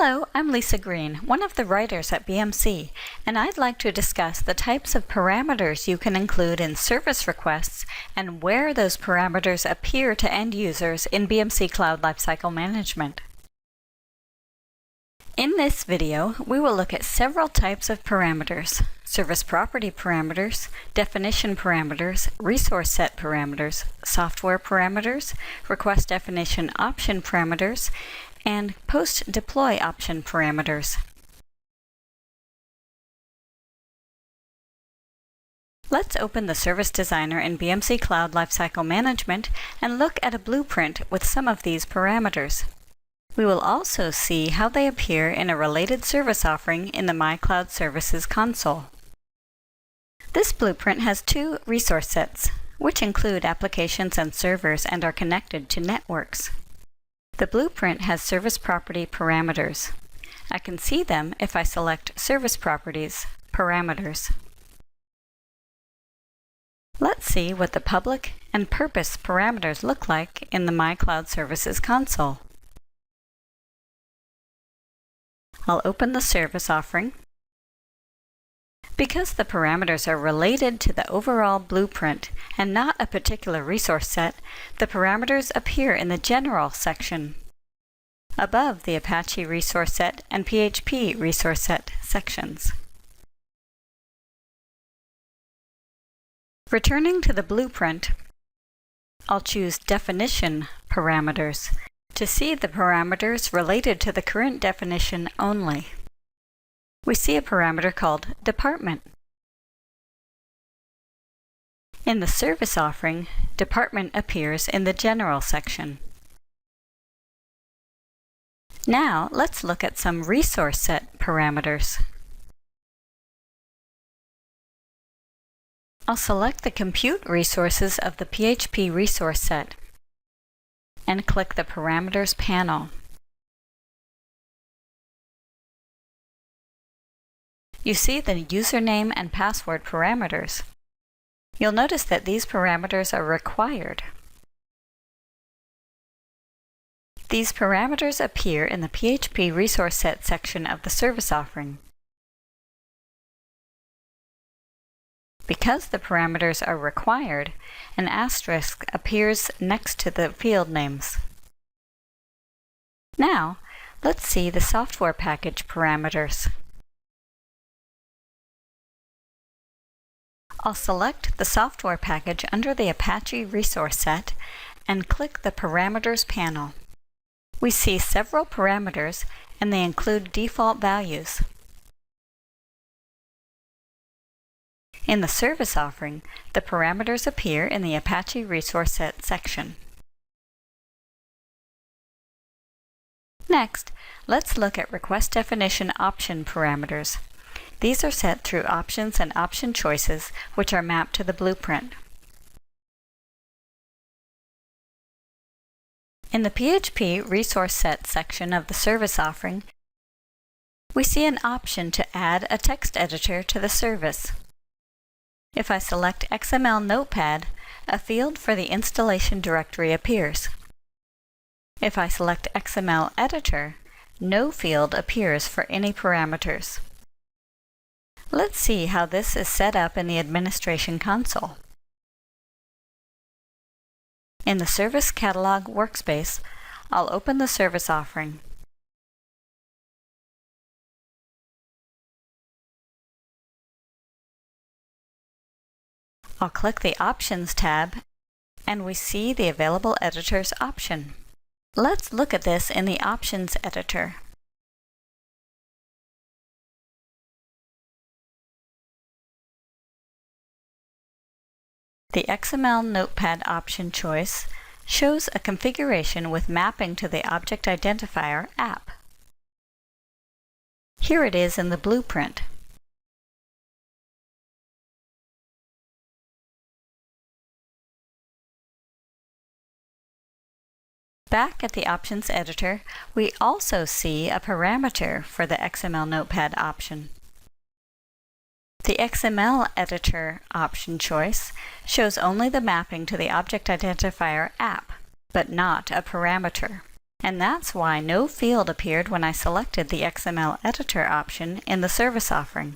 Hello, I'm Lisa Green, one of the writers at BMC, and I'd like to discuss the types of parameters you can include in service requests and where those parameters appear to end users in BMC Cloud Lifecycle Management. In this video, we will look at several types of parameters: service property parameters, definition parameters, resource set parameters, software parameters, request definition option parameters, and post-deploy option parameters. Let's open the Service Designer in BMC Cloud Lifecycle Management and look at a blueprint with some of these parameters. We will also see how they appear in a related service offering in the My Cloud Services console. This blueprint has two resource sets, which include applications and servers and are connected to networks. The blueprint has service property parameters. I can see them if I select Service Properties, Parameters. Let's see what the public and purpose parameters look like in the My Cloud Services console. I'll open the service offering. Because the parameters are related to the overall blueprint and not a particular resource set, the parameters appear in the General section, above the Apache Resource Set and PHP Resource Set sections. Returning to the blueprint, I'll choose Definition Parameters to see the parameters related to the current definition only. We see a parameter called Department. In the service offering, Department appears in the General section. Now, let's look at some resource set parameters. I'll select the compute resources of the PHP resource set and click the Parameters panel. You see the username and password parameters. You'll notice that these parameters are required. These parameters appear in the PHP Resource Set section of the service offering. Because the parameters are required, an asterisk appears next to the field names. Now, let's see the software package parameters. I'll select the software package under the Apache Resource Set and click the Parameters panel. We see several parameters and they include default values. In the service offering, the parameters appear in the Apache Resource Set section. Next, let's look at request definition option parameters. These are set through options and option choices, which are mapped to the blueprint. In the PHP Resource Set section of the service offering, we see an option to add a text editor to the service. If I select XML Notepad, a field for the installation directory appears. If I select XML Editor, no field appears for any parameters. Let's see how this is set up in the administration console. In the Service Catalog workspace, I'll open the service offering. I'll click the Options tab, and we see the Available Editors option. Let's look at this in the Options editor. The XML Notepad option choice shows a configuration with mapping to the object identifier app. Here it is in the blueprint. Back at the Options editor, we also see a parameter for the XML Notepad option. The XML editor option choice shows only the mapping to the object identifier app, but not a parameter. And that's why no field appeared when I selected the XML editor option in the service offering.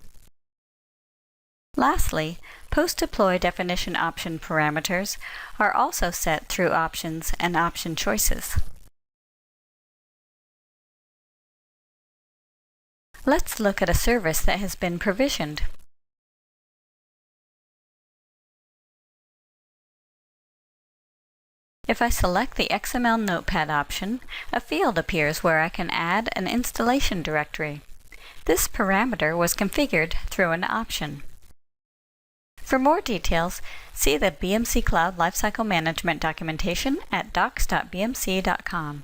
Lastly, post-deploy definition option parameters are also set through options and option choices. Let's look at a service that has been provisioned. If I select the XML Notepad option, a field appears where I can add an installation directory. This parameter was configured through an option. For more details, see the BMC Cloud Lifecycle Management documentation at docs.bmc.com.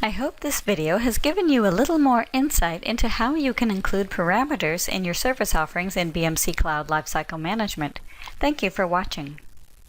I hope this video has given you a little more insight into how you can include parameters in your service offerings in BMC Cloud Lifecycle Management. Thank you for watching.